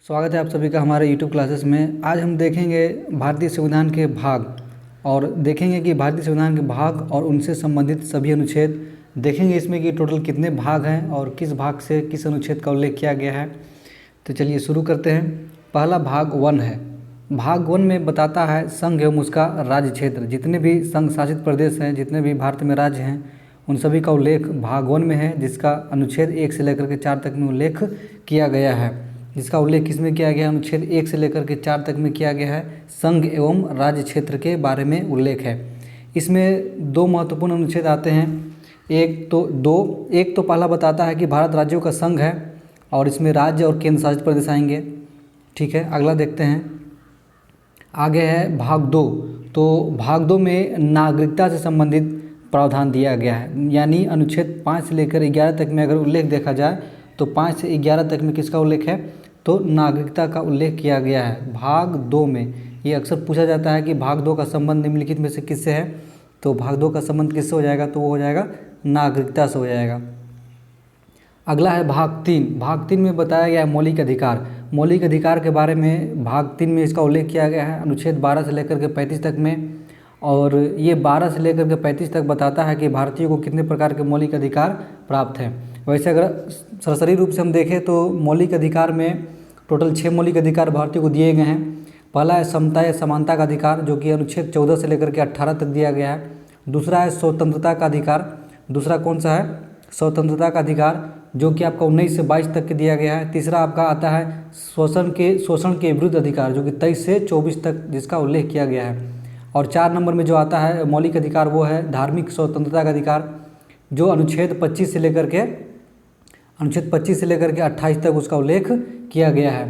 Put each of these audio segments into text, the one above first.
स्वागत है आप सभी का हमारे YouTube क्लासेस में। आज हम देखेंगे भारतीय संविधान के भाग और देखेंगे कि भारतीय संविधान के भाग और उनसे संबंधित सभी अनुच्छेद देखेंगे। इसमें कि टोटल कितने भाग हैं और किस भाग से किस अनुच्छेद का उल्लेख किया गया है। तो चलिए शुरू करते हैं। पहला भाग 1 है। भाग 1 में बताता है संघ एवं उसका राज्य क्षेत्र। जितने भी संघ शासित प्रदेश हैं, जितने भी भारत में राज्य हैं, उन सभी का उल्लेख भाग 1 में है, जिसका अनुच्छेद 1 से लेकर के 4 तक में उल्लेख किया गया है। जिसका उल्लेख किसमें किया गया है? अनुच्छेद 1 से लेकर के 4 तक में किया गया है। संघ एवं राज्य क्षेत्र के बारे में उल्लेख है। इसमें दो महत्वपूर्ण अनुच्छेद आते हैं। एक तो पहला बताता है कि भारत राज्यों का संघ है और इसमें राज्य और केंद्र शासित प्रदेश आएंगे। ठीक है, अगला देखते हैं। आगे है भाग 2। तो भाग 2 में नागरिकता से संबंधित प्रावधान दिया गया है। यानी अनुच्छेद 5 से लेकर 11 तक में अगर उल्लेख देखा जाए तो 5 से 11 तक में किसका उल्लेख है? तो नागरिकता का उल्लेख किया गया है भाग 2 में। ये अक्सर पूछा जाता है कि भाग 2 का संबंध निम्नलिखित में से किससे है? तो भाग 2 का संबंध किससे हो जाएगा? तो वो हो जाएगा नागरिकता से हो जाएगा। अगला है भाग 3। भाग 3 में बताया गया है मौलिक अधिकार। मौलिक अधिकार के बारे में भाग 3 में इसका उल्लेख किया गया है अनुच्छेद 12 से लेकर के 35 तक में। और ये 12 से लेकर के 35 तक बताता है कि भारतीयों को कितने प्रकार के मौलिक अधिकार प्राप्त हैं। वैसे अगर सरसरी रूप से हम देखें तो मौलिक अधिकार में टोटल 6 मौलिक अधिकार भारतीयों को दिए गए हैं। पहला है समता या समानता का अधिकार, जो कि अनुच्छेद 14 से लेकर के 18 तक दिया गया है। दूसरा है स्वतंत्रता का अधिकार। दूसरा कौन सा है? स्वतंत्रता का अधिकार, जो कि आपका 19 से 22 तक के दिया गया है। तीसरा आपका आता है शोषण के विरुद्ध अधिकार, जो कि 23 से 24 तक जिसका उल्लेख किया गया है। और 4 नंबर में जो आता है मौलिक अधिकार वो है धार्मिक स्वतंत्रता का अधिकार, जो अनुच्छेद 25 से लेकर के 28 तक उसका उल्लेख किया गया है।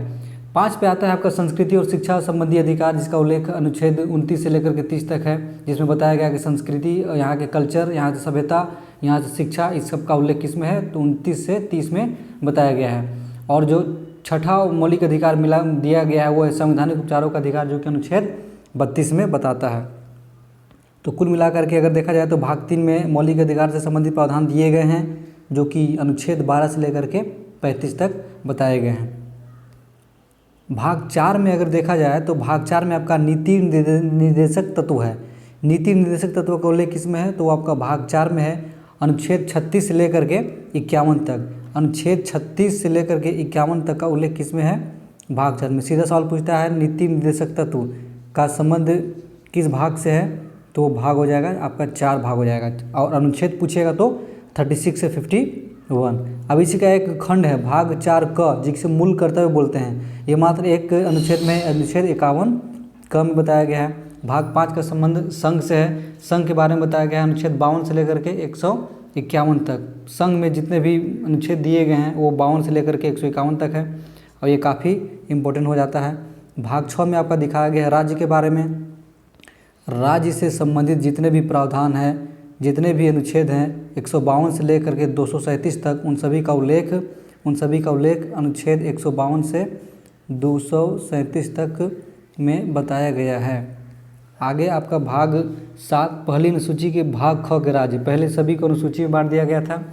5 पे आता है आपका संस्कृति और शिक्षा संबंधी अधिकार, जिसका उल्लेख अनुच्छेद 29 से लेकर के 30 तक है, जिसमें बताया गया कि संस्कृति, यहाँ के कल्चर, यहाँ से सभ्यता, यहाँ से शिक्षा, इस सब का उल्लेख किस में है? तो 29 से 30 में बताया गया है। और जो छठा मौलिक अधिकार दिया गया है वो है संवैधानिक उपचारों का अधिकार, जो कि अनुच्छेद 32 में बताता है। तो कुल मिलाकर के अगर देखा जाए तो भाग 3 में मौलिक अधिकार से संबंधित प्रावधान दिए गए हैं, जो कि अनुच्छेद 12 से लेकर के 35 तक बताए गए हैं। भाग 4 में अगर देखा जाए तो भाग 4 में आपका नीति निर्देशक तत्व है। नीति निर्देशक तत्व का उल्लेख किसमें है? तो आपका भाग 4 में है अनुच्छेद 36 से लेकर के 51 तक। अनुच्छेद 36 से लेकर के 51 तक का उल्लेख किसमें है? भाग 4 में। सीधा सवाल पूछता है नीति निर्देशक तत्व का संबंध किस भाग से है? तो भाग हो जाएगा आपका 4 भाग हो जाएगा। और अनुच्छेद पूछेगा तो 36 से 51। अब इसी का एक खंड है भाग 4 क, जिसे मूल कर्तव्य बोलते हैं। ये मात्र एक अनुच्छेद में अनुच्छेद 51 क में बताया गया है। भाग 5 का संबंध संघ से है। संघ के बारे में बताया गया है अनुच्छेद 52 से लेकर के 151 तक। संघ में जितने भी अनुच्छेद दिए गए हैं वो 52 से लेकर के 151 तक है, और ये काफ़ी इम्पोर्टेंट हो जाता है। भाग 6 में आपका दिखाया गया है राज्य के बारे में। राज्य से संबंधित जितने भी प्रावधान हैं, जितने भी अनुच्छेद हैं 152 से लेकर के 237 तक, उन सभी का उल्लेख अनुच्छेद 152 से 237 तक में बताया गया है। आगे आपका भाग 7 पहली अनुसूची के भाग ख के राज्य। पहले सभी को अनुसूची में बांट दिया गया था,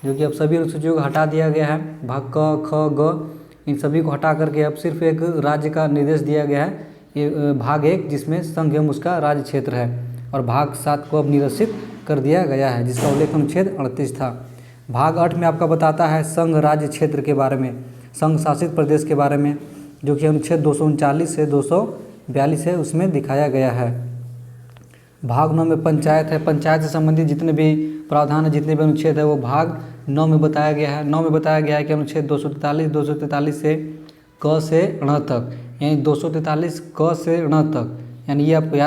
जो कि अब सभी अनुसूचियों को हटा दिया गया है। भाग क, ख, ग इन सभी को हटा करके अब सिर्फ एक राज्य का निर्देश दिया गया है। ये भाग 1 जिसमें संघ एवं उसका राज्य क्षेत्र है, और भाग 7 को अब निरसित कर दिया गया है, जिसका उल्लेख अनुच्छेद 38 था। भाग 8 में आपका बताता है संघ राज्य क्षेत्र के बारे में, संघ शासित प्रदेश के बारे में, जो कि अनुच्छेद 239 से 242 है, उसमें दिखाया गया है। भाग 9 में पंचायत है। पंचायत से संबंधित जितने भी प्रावधान है, जितने भी अनुच्छेद है, वो भाग 9 में बताया गया है। 9 में बताया गया है कि अनुच्छेद 243 से क से ण तक, यानी 243 क से ण तक, यानी ये आपको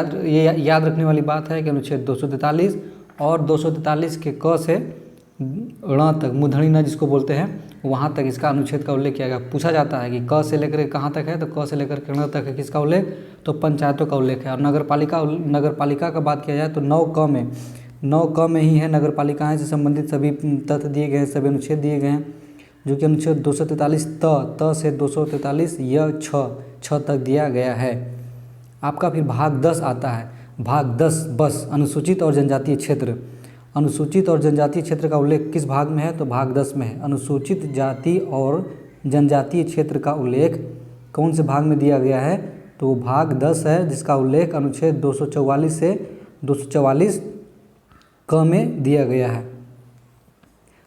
याद रखने वाली बात है कि अनुच्छेद 243 और 243 के क से ण तक, मूर्धनी न जिसको बोलते हैं, वहाँ तक इसका अनुच्छेद का उल्लेख किया गया। पूछा जाता है कि क से लेकर के कहाँ तक है? तो क से लेकर के ण तक है। किसका उल्लेख? तो पंचायतों का उल्लेख है। और नगरपालिका का बात किया जाए तो 9 क में ही है नगरपालिकाएँ से संबंधित सभी तथ्य दिए गए हैं, सभी अनुच्छेद दिए गए हैं, जो कि अनुच्छेद 243 त से 243 य छ तक दिया गया है। आपका फिर भाग 10 आता है। भाग 10 बस अनुसूचित और जनजातीय क्षेत्र। अनुसूचित और जनजातीय क्षेत्र का उल्लेख किस भाग में है? तो भाग 10 में है। अनुसूचित जाति और जनजातीय क्षेत्र का उल्लेख कौन से भाग में दिया गया है, तो भाग 10 है, जिसका उल्लेख अनुच्छेद 244 से 244 क में दिया गया है।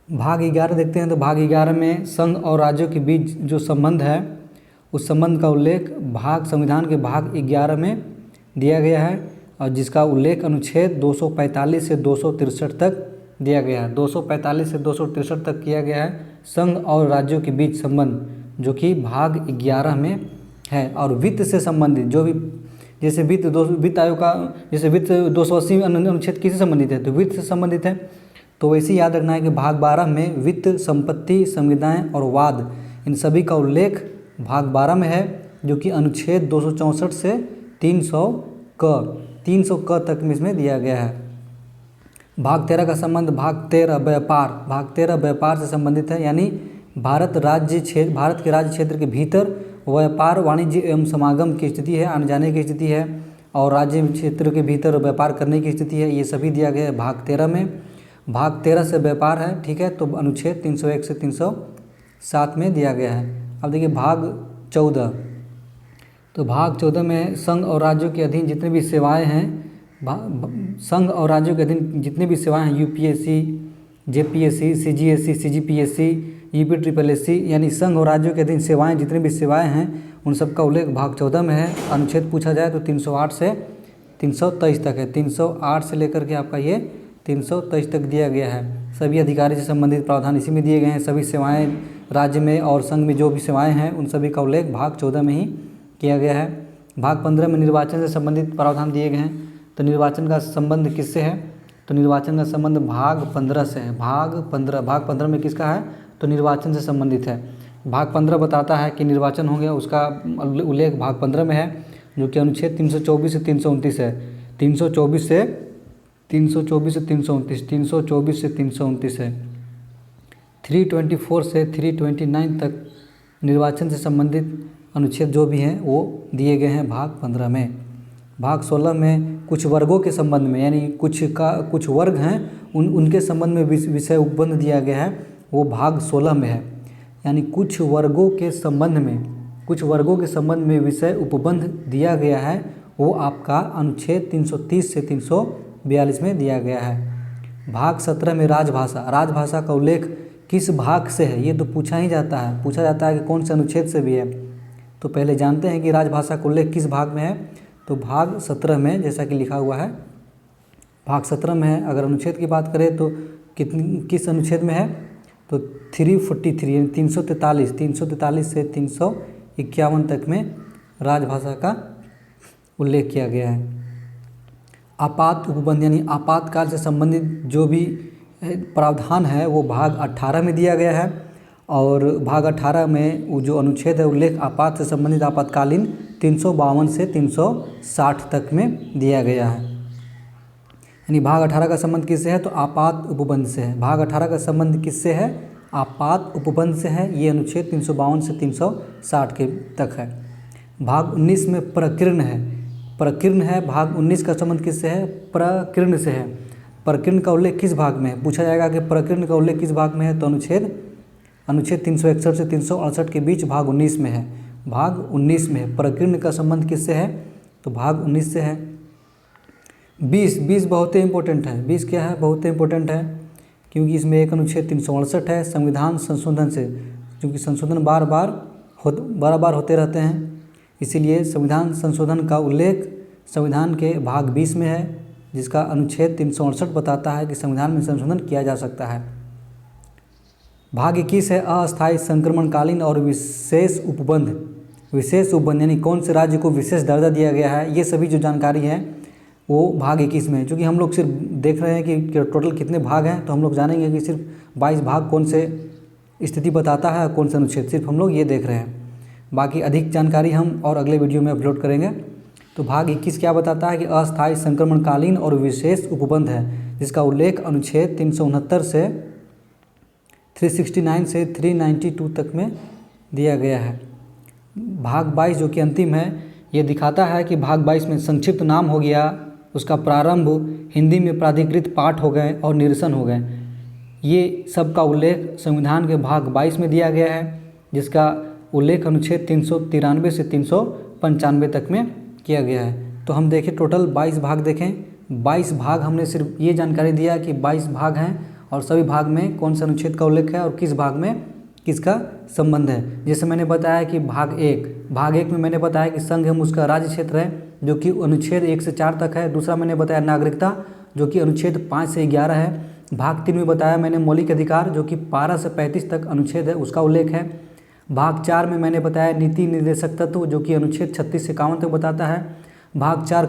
भाग 11 देखते हैं, तो भाग 11 में संघ और राज्यों के बीच जो संबंध है उस संबंध का उल्लेख संविधान के भाग 11 में दिया गया है, और जिसका उल्लेख अनुच्छेद 245 से 263 तक दिया गया है। 245 से 263 तक किया गया है संघ और राज्यों के बीच संबंध, जो कि भाग 11 में है। और वित्त से संबंधित जो भी, जैसे वित्त आयोग का जैसे वित्त 280 अनुच्छेद किससे संबंधित है, तो वित्त से संबंधित है। तो वैसे ही याद रखना है कि भाग 12 में वित्त, संपत्ति, संविदाएं और वाद, इन सभी का उल्लेख भाग 12 में है, जो कि अनुच्छेद 264 से 300 क तक में इसमें दिया गया है। भाग 13 का संबंध भाग 13 व्यापार से संबंधित है, यानी भारत के राज्य क्षेत्र के भीतर व्यापार, वाणिज्य एवं समागम की स्थिति है, आने जाने की स्थिति है, और राज्य क्षेत्र के भीतर व्यापार करने की स्थिति है, ये सभी दिया गया है भाग 13 में। भाग 13 से व्यापार है, ठीक है, तो अनुच्छेद 301 से 307 में दिया गया है। अब देखिए भाग 14, तो भाग 14 में संघ और राज्यों के अधीन जितने भी सेवाएं हैं, संघ और राज्यों के अधीन जितनी भी सेवाएं हैं, यूपीएससी, जेपीएससी, सीजीएससी, सीजीपीएससी, यूपीएससी, यानी संघ और राज्यों के अधीन सेवाएं जितनी भी सेवाएं हैं उन सब का उल्लेख भाग 14 में है। अनुच्छेद पूछा जाए तो 308 से 323 तक है। 308 से लेकर के आपका ये 323 तक दिया गया है। सभी अधिकारी से संबंधित प्रावधान इसी में दिए गए हैं। सभी सेवाएँ राज्य में और संघ में जो भी सेवाएँ हैं उन सभी का उल्लेख भाग 14 में ही किया गया है। भाग 15 में निर्वाचन से संबंधित प्रावधान दिए गए हैं। तो निर्वाचन का संबंध किससे है, तो निर्वाचन का संबंध भाग 15 से है। भाग 15 में किसका है, तो निर्वाचन से संबंधित है। भाग 15 बताता है कि निर्वाचन हो गया, उसका उल्लेख भाग 15 में है, जो कि अनुच्छेद 324 से 329 है। 324 से 329 है। 324 से 329 तक निर्वाचन से संबंधित अनुच्छेद जो भी हैं वो दिए गए हैं भाग 15 में। भाग 16 में कुछ वर्गों के संबंध में, यानी कुछ वर्ग हैं उनके संबंध में विषय उपबंध दिया गया है, वो भाग 16 में है। यानी कुछ वर्गों के संबंध में विषय उपबंध दिया गया है, वो आपका अनुच्छेद 330 से 342 में दिया गया है। भाग 17 में राजभाषा का उल्लेख किस भाग से है, ये तो पूछा जाता है कि कौन से अनुच्छेद से भी है। तो पहले जानते हैं कि राजभाषा का उल्लेख किस भाग में है, तो भाग 17 में, जैसा कि लिखा हुआ है भाग 17 में है। अगर अनुच्छेद की बात करें तो किस अनुच्छेद में है, तो 343 यानी 343 से 351 तक में राजभाषा का उल्लेख किया गया है। आपात उपबंध यानी आपातकाल से संबंधित जो भी प्रावधान है वो भाग 18 में दिया गया है, और भाग 18 में वो जो अनुच्छेद है उल्लेख आपात से संबंधित आपातकालीन 352 से 360 तक में दिया गया है। यानी भाग 18 का संबंध किससे है, तो आपात उपबंध से है। भाग 18 का संबंध किससे है, आपात उपबंध से है। ये अनुच्छेद 352 से 360 के तक है। भाग 19 में प्रकीर्ण है। भाग 19 का संबंध किससे है, प्रकीर्ण से है। प्रकीर्ण का उल्लेख किस भाग में है, पूछा जाएगा कि प्रकीर्ण का उल्लेख किस भाग में है, तो अनुच्छेद 361 से 368 के बीच भाग 19 में है। भाग 19 में है। प्रकीर्ण का संबंध किससे है, तो भाग 19 से है। 20 बहुत ही इंपॉर्टेंट है। 20 क्या है, बहुत ही इंपॉर्टेंट है, क्योंकि इसमें एक अनुच्छेद 368 है संविधान संशोधन से, क्योंकि संशोधन बार बार होते रहते हैं, इसीलिए संविधान संशोधन का उल्लेख संविधान के भाग 20 में है, जिसका अनुच्छेद 368 बताता है कि संविधान में संशोधन किया जा सकता है। भाग 21 है अस्थायी संक्रमणकालीन और विशेष उपबंध यानी कौन से राज्य को विशेष दर्जा दिया गया है, ये सभी जो जानकारी है वो भाग 21 में है। चूँकि हम लोग सिर्फ देख रहे हैं कि टोटल कितने भाग हैं, तो हम लोग जानेंगे कि सिर्फ 22 भाग कौन से स्थिति बताता है, कौन सा अनुच्छेद, सिर्फ हम लोग ये देख रहे हैं। बाकी अधिक जानकारी हम और अगले वीडियो में अपलोड करेंगे। तो भाग 21 क्या बताता है कि अस्थायी संक्रमणकालीन और विशेष उपबंध है, जिसका उल्लेख अनुच्छेद 369 से 369 से 392 तक में दिया गया है। भाग 22 जो कि अंतिम है, ये दिखाता है कि भाग 22 में संक्षिप्त नाम हो गया, उसका प्रारंभ हिंदी में प्राधिकृत पाठ हो गए और निरसन हो गए। ये सब का उल्लेख संविधान के भाग 22 में दिया गया है, जिसका उल्लेख अनुच्छेद 393 से 395 तक में किया गया है। तो हम देखें टोटल 22 भाग देखें, 22 भाग हमने सिर्फ ये जानकारी दिया कि 22 भाग हैं और सभी भाग में कौन से अनुच्छेद का उल्लेख है और किस भाग में किसका संबंध है। जैसे मैंने बताया कि भाग एक में मैंने बताया कि संघ एवं उसका राज्य क्षेत्र है जो कि अनुच्छेद 1 से 4 तक है। दूसरा मैंने बताया नागरिकता जो कि अनुच्छेद 5 से 11 है। भाग 3 में बताया मैंने मौलिक अधिकार जो कि 12 से 35 तक अनुच्छेद है उसका उल्लेख है। भाग 4 में मैंने बताया नीति निर्देशक तत्व जो कि अनुच्छेद 36 से 51 तक बताता है। भाग 4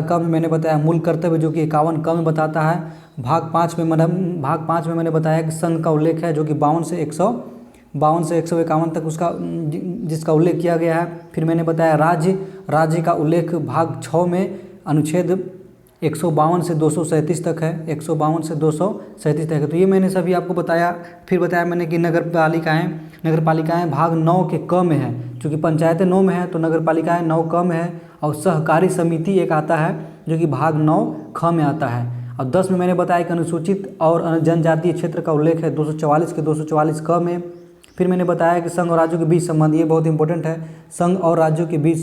क में मैंने बताया मूल कर्तव्य जो कि 51 क में बताता है। भाग 5 में मैंने बताया कि संघ का उल्लेख है जो कि 52 से 151 तक उसका जिसका उल्लेख किया गया है। फिर मैंने बताया राज्य का उल्लेख भाग 6 में अनुच्छेद 152 से 237 तक है, 152 से 237 तक है। तो ये मैंने सभी आपको बताया। फिर बताया मैंने कि नगर पालिकाएँ भाग 9 के क में है, चूँकि पंचायतें 9 में है तो नगर पालिकाएँ 9 क में है। और सहकारी समिति एक आता है जो कि भाग 9 ख में आता है। और 10 में मैंने बताया कि अनुसूचित और जनजातीय क्षेत्र का उल्लेख है 244 के 244 क में। फिर मैंने बताया कि संघ और राज्यों के बीच संबंध, ये बहुत इंपॉर्टेंट है, संघ और राज्यों के बीच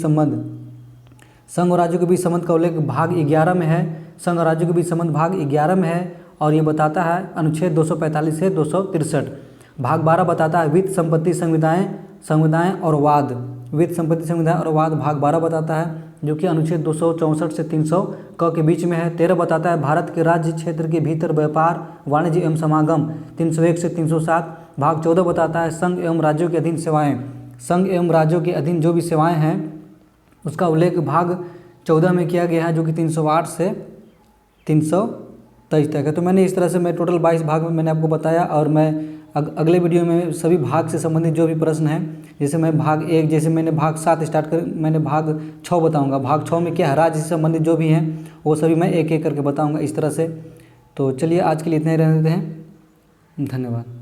संबंध का उल्लेख भाग 11 में है। संघ और राज्यों के बीच संबंध भाग 11 में है और ये बताता है अनुच्छेद 245 से 263। भाग 12 बताता है वित्त संपत्ति संविदाएं और वाद, भाग 12 बताता है जो कि अनुच्छेद 264 से 300 क के बीच में है। 13 बताता है भारत के राज्य क्षेत्र के भीतर व्यापार वाणिज्य एवं समागम 301 से 307। भाग 14 बताता है संघ एवं राज्यों के अधीन जो भी सेवाएं हैं उसका उल्लेख भाग 14 में किया गया है जो कि 308 से 323 तक है। तो मैंने इस तरह से मैं टोटल 22 भाग में मैंने आपको बताया और मैं अगले वीडियो में सभी भाग से संबंधित जो भी प्रश्न हैं, जैसे मैं भाग 1 जैसे मैंने भाग 7 स्टार्ट कर मैंने भाग 6 बताऊंगा, भाग 6 में क्या है राज्य से संबंधित जो भी हैं वो सभी मैं एक एक करके बताऊंगा इस तरह से। तो चलिए आज के लिए इतना ही रहने देते हैं, धन्यवाद।